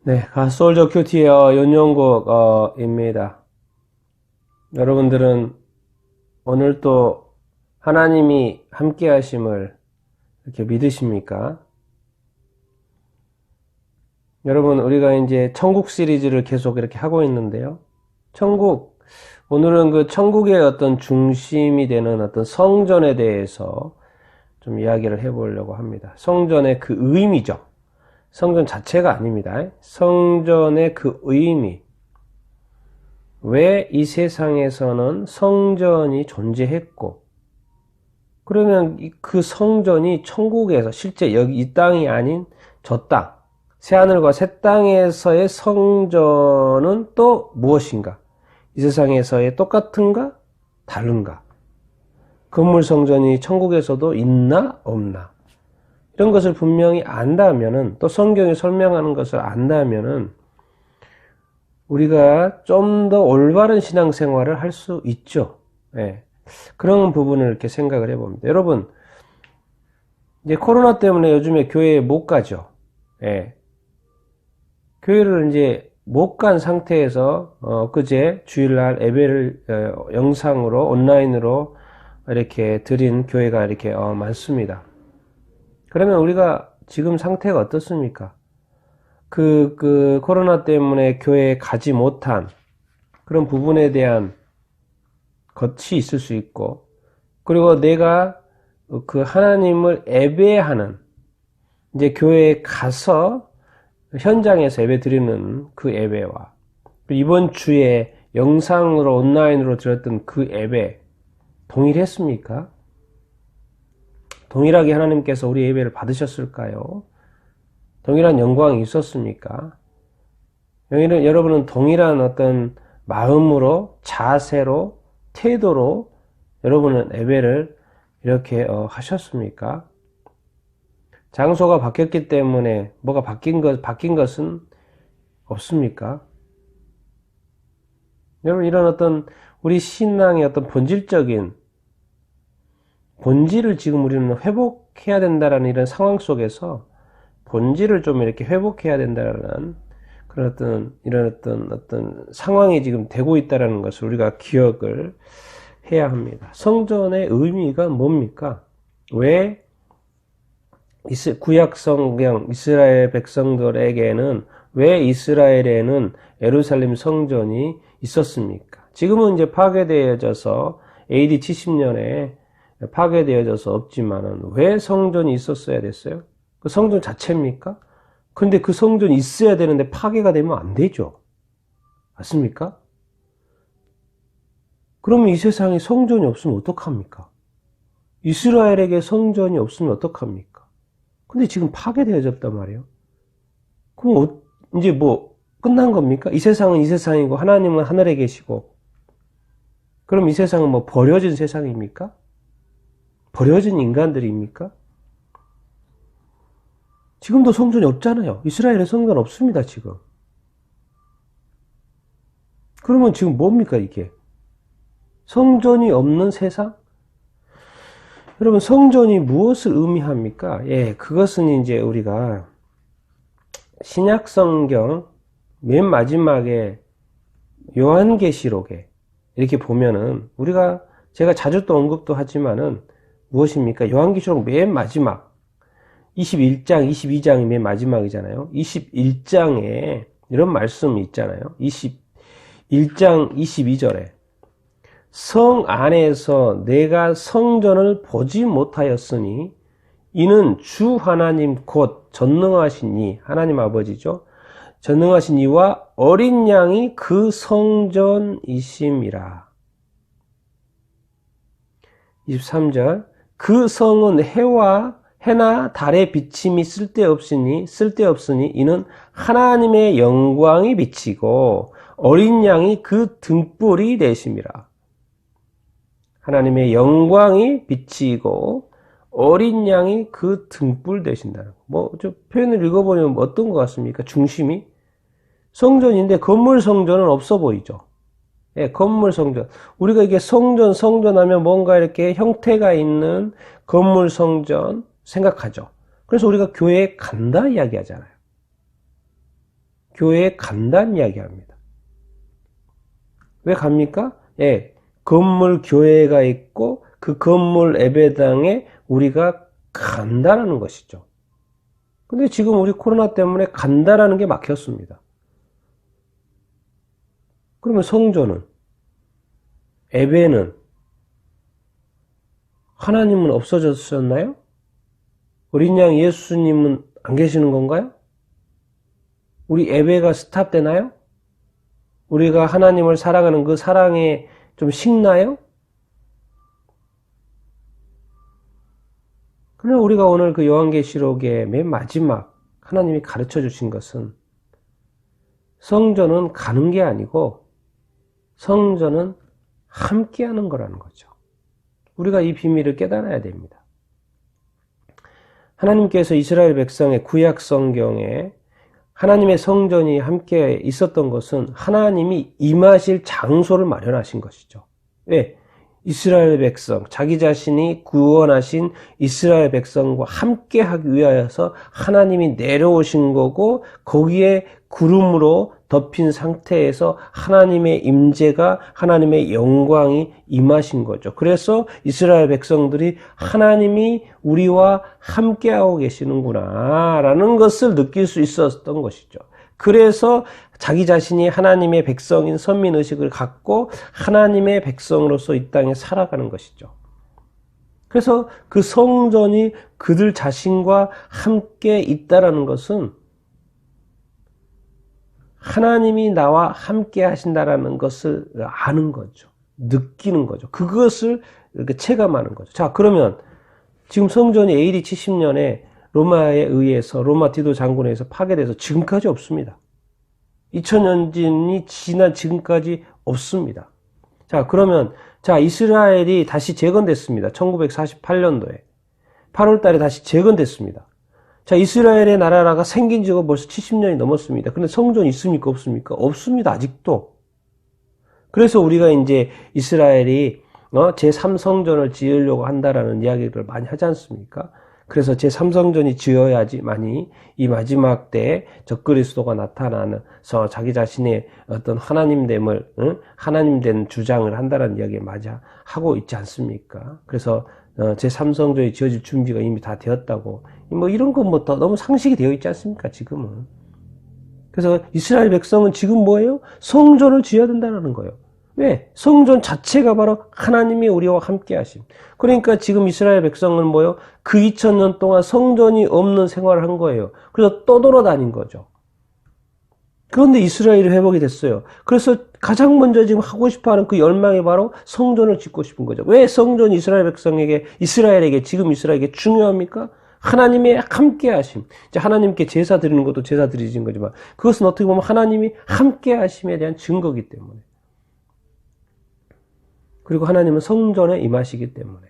네, 갓솔저 큐티의 연용곡입니다. 여러분들은 오늘 또 하나님이 함께 하심을 이렇게 믿으십니까? 여러분, 우리가 이제 천국 시리즈를 계속 이렇게 하고 있는데요. 오늘은 그 천국의 어떤 중심이 되는 어떤 성전에 대해서 좀 이야기를 해보려고 합니다. 성전의 그 의미죠. 성전 자체가 아닙니다. 성전의 그 의미. 왜 이 세상에서는 성전이 존재했고, 그러면 그 성전이 천국에서 실제 여기 이 땅이 아닌 저 땅, 새하늘과 새 땅에서의 성전은 또 무엇인가? 이 세상에서의 똑같은가? 다른가? 건물 성전이 천국에서도 있나? 없나? 이런 것을 분명히 안다면은, 또 성경이 설명하는 것을 안다면은, 우리가 좀 더 올바른 신앙생활을 할 수 있죠. 예. 그런 부분을 이렇게 생각을 해봅니다. 여러분, 이제 코로나 때문에 요즘에 교회에 못 가죠. 예. 교회를 이제 못 간 상태에서, 그제 주일날 예배를 영상으로, 온라인으로 이렇게 드린 교회가 이렇게 많습니다. 그러면 우리가 지금 상태가 어떻습니까? 그 코로나 때문에 교회에 가지 못한 그런 부분에 대한 것이 있을 수 있고, 그리고 내가 그 하나님을 예배하는, 이제 교회에 가서 현장에서 예배 드리는 그 예배와 이번 주에 영상으로 온라인으로 드렸던 그 예배 동일했습니까? 동일하게 하나님께서 우리 예배를 받으셨을까요? 동일한 영광이 있었습니까? 여러분은 동일한 어떤 마음으로, 자세로, 태도로 여러분은 예배를 이렇게 하셨습니까? 장소가 바뀌었기 때문에 뭐가 바뀐 것은 없습니까? 여러분, 이런 어떤 우리 신앙의 어떤 본질적인 본질을 지금 우리는 회복해야 된다라는 이런 상황 속에서 본질을 좀 이렇게 회복해야 된다라는 그런 이런 어떤 상황이 지금 되고 있다라는 것을 우리가 기억을 해야 합니다. 성전의 의미가 뭡니까? 왜 구약 성경 이스라엘 백성들에게는 왜 이스라엘에는 예루살렘 성전이 있었습니까? 지금은 이제 파괴되어져서 AD 70년에 파괴되어져서 없지만은 왜 성전이 있었어야 됐어요? 그 성전 자체입니까? 근데 그 성전이 있어야 되는데 파괴가 되면 안 되죠. 맞습니까? 그러면 이 세상에 성전이 없으면 어떡합니까? 이스라엘에게 성전이 없으면 어떡합니까? 근데 지금 파괴되어졌단 말이에요. 그럼 이제 뭐 끝난 겁니까? 이 세상은 이 세상이고 하나님은 하늘에 계시고, 그럼 이 세상은 뭐 버려진 세상입니까? 버려진 인간들입니까? 지금도 성전이 없잖아요. 이스라엘에 성전 없습니다, 지금. 그러면 지금 뭡니까, 이게? 성전이 없는 세상? 여러분, 성전이 무엇을 의미합니까? 예, 그것은 이제 우리가 신약 성경 맨 마지막에 요한계시록에 이렇게 보면은 제가 자주 또 언급도 하지만은 무엇입니까? 요한계시록 맨 마지막 21장, 22장이 맨 마지막이잖아요. 21장에 이런 말씀이 있잖아요. 21장 22절에 성 안에서 내가 성전을 보지 못하였으니 이는 주 하나님 곧 전능하신 이, 하나님 아버지죠. 전능하신 이와 어린 양이 그 성전이심이라. 23절 그 성은 해나 달의 비침이 쓸데없으니 이는 하나님의 영광이 비치고 어린 양이 그 등불이 되심이라. 하나님의 영광이 비치고 어린 양이 그 등불 되신다는 거. 저 표현을 읽어보면 어떤 것 같습니까? 중심이 성전인데 건물 성전은 없어 보이죠. 예, 건물 성전. 우리가 이게 성전 하면 뭔가 이렇게 형태가 있는 건물 성전 생각하죠. 그래서 우리가 교회에 간다 이야기하잖아요. 교회에 간다는 이야기합니다. 왜 갑니까? 예, 건물 교회가 있고 그 건물 예배당에 우리가 간다라는 것이죠. 근데 지금 우리 코로나 때문에 간다라는 게 막혔습니다. 그러면 성전은, 예배는, 하나님은 없어졌었나요? 어린 양 예수님은 안 계시는 건가요? 우리 예배가 스탑되나요? 우리가 하나님을 사랑하는 그 사랑에 좀 식나요? 그러나 우리가 오늘 그 요한계시록의 맨 마지막 하나님이 가르쳐 주신 것은 성전은 가는 게 아니고 성전은 함께하는 거라는 거죠. 우리가 이 비밀을 깨달아야 됩니다. 하나님께서 이스라엘 백성의 구약 성경에 하나님의 성전이 함께 있었던 것은 하나님이 임하실 장소를 마련하신 것이죠. 왜? 이스라엘 백성, 자기 자신이 구원하신 이스라엘 백성과 함께 하기 위하여서 하나님이 내려오신 거고 거기에 구름으로 덮인 상태에서 하나님의 임재가 하나님의 영광이 임하신 거죠. 그래서 이스라엘 백성들이 하나님이 우리와 함께하고 계시는구나 라는 것을 느낄 수 있었던 것이죠. 그래서 자기 자신이 하나님의 백성인 선민의식을 갖고 하나님의 백성으로서 이 땅에 살아가는 것이죠. 그래서 그 성전이 그들 자신과 함께 있다라는 것은 하나님이 나와 함께 하신다라는 것을 아는 거죠. 느끼는 거죠. 그것을 이렇게 체감하는 거죠. 자, 그러면 지금 성전이 AD 70년에 로마에 의해서 로마 디도 장군에 의해서 파괴돼서 지금까지 없습니다. 2000년이 지난 지금까지 없습니다. 자, 그러면 이스라엘이 다시 재건됐습니다. 1948년도에 8월 달에 다시 재건됐습니다. 자, 이스라엘의 나라가 생긴 지가 벌써 70년이 넘었습니다. 그런데 성전이 있습니까? 없습니까? 없습니다. 아직도. 그래서 우리가 이제 이스라엘이 제3성전을 지으려고 한다라는 이야기를 많이 하지 않습니까? 그래서 제3성전이 지어야지만이 이 마지막 때에 적그리스도가 나타나서 자기 자신의 어떤 하나님됨을, 하나님된 주장을 한다라는 이야기 많이 하고 있지 않습니까? 그래서 제3성전이 지어질 준비가 이미 다 되었다고. 이런 건 너무 상식이 되어 있지 않습니까? 지금은. 그래서 이스라엘 백성은 지금 뭐예요? 성전을 지어야 된다는 거예요. 왜? 성전 자체가 바로 하나님이 우리와 함께 하심. 그러니까 지금 이스라엘 백성은 뭐예요? 그 2000년 동안 성전이 없는 생활을 한 거예요. 그래서 떠돌아다닌 거죠. 그런데 이스라엘이 회복이 됐어요. 그래서 가장 먼저 지금 하고 싶어하는 그 열망이 바로 성전을 짓고 싶은 거죠. 왜 성전이 이스라엘에게 지금 이스라엘에게 중요합니까? 하나님의 함께 하심. 이제 하나님께 제사 드리는 것도 제사 드리는 거지만 그것은 어떻게 보면 하나님이 함께 하심에 대한 증거이기 때문에. 그리고 하나님은 성전에 임하시기 때문에.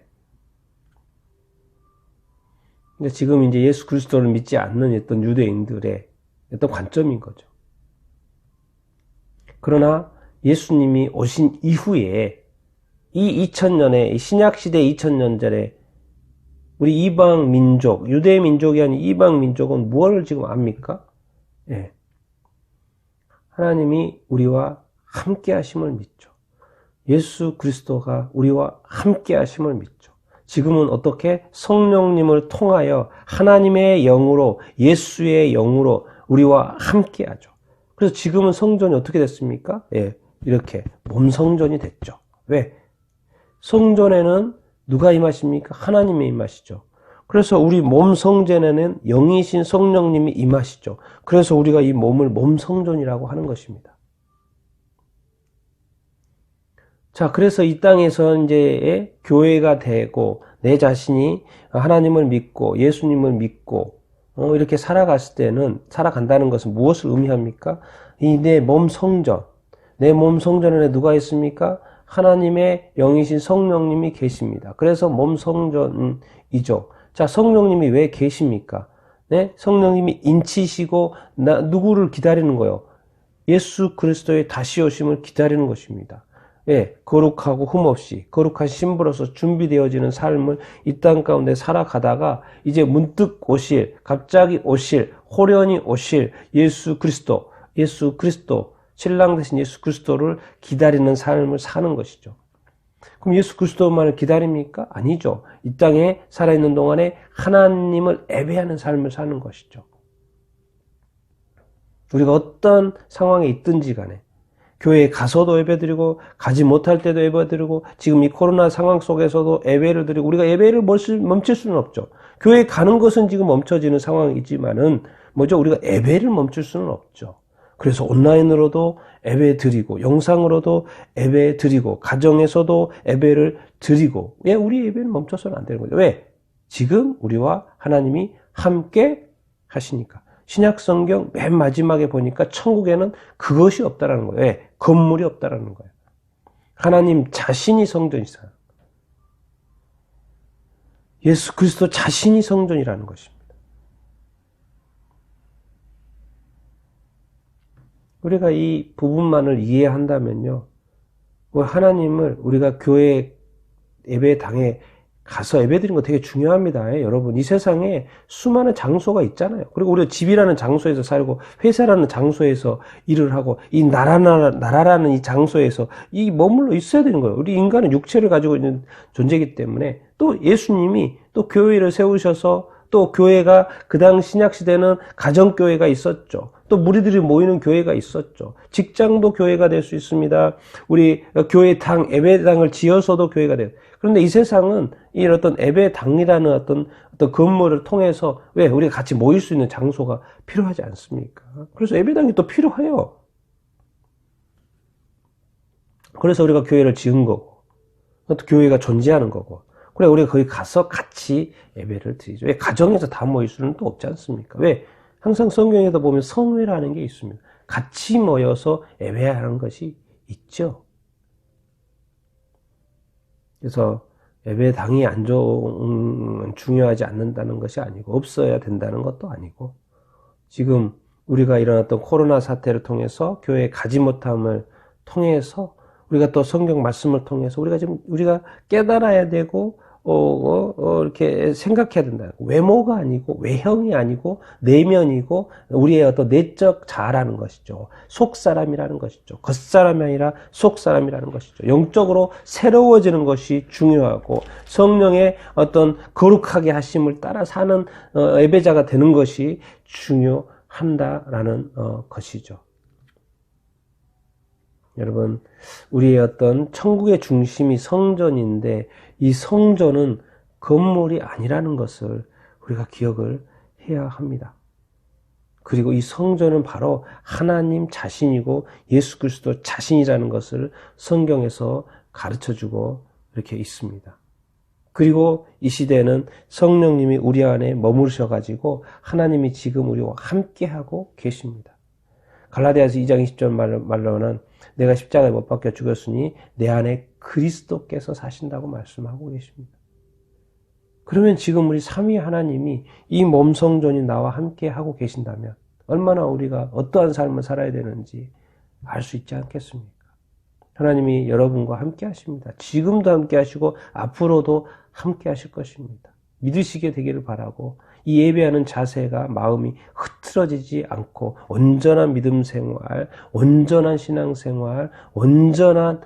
근데 지금 이제 예수 그리스도를 믿지 않는 어떤 유대인들의 어떤 관점인 거죠. 그러나 예수님이 오신 이후에 이 2000년에 신약시대 2000년 전에 우리 이방 민족, 유대 민족이 아닌 이방 민족은 무엇을 지금 압니까? 예. 하나님이 우리와 함께 하심을 믿죠. 예수 그리스도가 우리와 함께 하심을 믿죠. 지금은 어떻게 성령님을 통하여 하나님의 영으로 예수의 영으로 우리와 함께 하죠. 그래서 지금은 성전이 어떻게 됐습니까? 예, 이렇게 몸 성전이 됐죠. 왜? 성전에는 누가 임하십니까? 하나님이 임하시죠. 그래서 우리 몸 성전에는 영이신 성령님이 임하시죠. 그래서 우리가 이 몸을 몸 성전이라고 하는 것입니다. 자, 그래서 이 땅에서 이제 교회가 되고 내 자신이 하나님을 믿고 예수님을 믿고 이렇게 살아간다는 것은 무엇을 의미합니까? 이 내 몸 성전, 내 몸 성전에 누가 있습니까? 하나님의 영이신 성령님이 계십니다. 그래서 몸 성전이죠. 자, 성령님이 왜 계십니까? 네? 성령님이 인치시고 누구를 기다리는 거예요? 예수 그리스도의 다시 오심을 기다리는 것입니다. 예, 거룩하고 흠없이 거룩한 신부로서 준비되어지는 삶을 이 땅 가운데 살아가다가 이제 문득 갑자기 오실, 호련히 오실 예수 그리스도, 예수 그리스도, 신랑 되신 예수 그리스도를 기다리는 삶을 사는 것이죠. 그럼 예수 그리스도만을 기다립니까? 아니죠. 이 땅에 살아있는 동안에 하나님을 예배하는 삶을 사는 것이죠. 우리가 어떤 상황에 있든지 간에 교회에 가서도 예배드리고 가지 못할 때도 예배드리고 지금 이 코로나 상황 속에서도 예배를 드리고 우리가 예배를 멈출 수는 없죠. 교회에 가는 것은 지금 멈춰지는 상황이지만은 뭐죠? 우리가 예배를 멈출 수는 없죠. 그래서 온라인으로도 예배 드리고 영상으로도 예배 드리고 가정에서도 예배를 드리고 왜 우리 예배는 멈춰서는 안 되는 거죠. 왜? 지금 우리와 하나님이 함께 하시니까. 신약성경 맨 마지막에 보니까 천국에는 그것이 없다라는 거예요. 왜? 건물이 없다라는 거예요. 하나님 자신이 성전이세요. 예수 그리스도 자신이 성전이라는 것입니다. 우리가 이 부분만을 이해한다면요, 하나님을 우리가 교회 예배당에 가서 예배드리는 거 되게 중요합니다. 여러분, 이 세상에 수많은 장소가 있잖아요. 그리고 우리가 집이라는 장소에서 살고 회사라는 장소에서 일을 하고 이 나라라는 이 장소에서 이 머물러 있어야 되는 거예요. 우리 인간은 육체를 가지고 있는 존재이기 때문에 또 예수님이 또 교회를 세우셔서 또 교회가 그 당시 신약시대는 가정교회가 있었죠. 또 무리들이 모이는 교회가 있었죠. 직장도 교회가 될 수 있습니다. 우리 교회당, 예배당을 지어서도 교회가 돼요. 그런데 이 세상은 이 어떤 예배당이라는 어떤 건물을 통해서 왜 우리가 같이 모일 수 있는 장소가 필요하지 않습니까? 그래서 예배당이 또 필요해요. 그래서 우리가 교회를 지은 거고, 또 교회가 존재하는 거고, 그래 우리가 거기 가서 같이 예배를 드리죠. 왜 가정에서 다 모일 수는 또 없지 않습니까? 왜? 항상 성경에도 보면 성회라는 게 있습니다. 같이 모여서 예배하는 것이 있죠. 그래서 예배당이 중요하지 않는다는 것이 아니고 없어야 된다는 것도 아니고 지금 우리가 일어났던 코로나 사태를 통해서 교회에 가지 못함을 통해서 우리가 또 성경 말씀을 통해서 우리가 깨달아야 되고 이렇게 생각해야 된다. 외모가 아니고 외형이 아니고 내면이고 우리의 어떤 내적 자아라는 것이죠. 속사람이라는 것이죠. 겉사람이 아니라 속사람이라는 것이죠. 영적으로 새로워지는 것이 중요하고 성령의 어떤 거룩하게 하심을 따라 사는 예배자가 되는 것이 중요한다라는 것이죠. 여러분, 우리의 어떤 천국의 중심이 성전인데 이 성전은 건물이 아니라는 것을 우리가 기억을 해야 합니다. 그리고 이 성전은 바로 하나님 자신이고 예수 그리스도 자신이라는 것을 성경에서 가르쳐주고 이렇게 있습니다. 그리고 이 시대에는 성령님이 우리 안에 머무르셔가지고 하나님이 지금 우리와 함께하고 계십니다. 갈라디아서 2장 20절 말로는 내가 십자가에 못 박혀 죽었으니 내 안에 그리스도께서 사신다고 말씀하고 계십니다. 그러면 지금 우리 삼위 하나님이 이 몸 성전이 나와 함께 하고 계신다면 얼마나 우리가 어떠한 삶을 살아야 되는지 알 수 있지 않겠습니까? 하나님이 여러분과 함께 하십니다. 지금도 함께 하시고 앞으로도 함께 하실 것입니다. 믿으시게 되기를 바라고 이 예배하는 자세가 마음이 흐트러지지 않고 온전한 믿음 생활, 온전한 신앙 생활, 온전한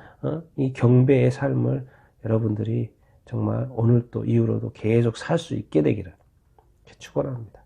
이 경배의 삶을 여러분들이 정말 오늘 또 이후로도 계속 살 수 있게 되기를 축원합니다.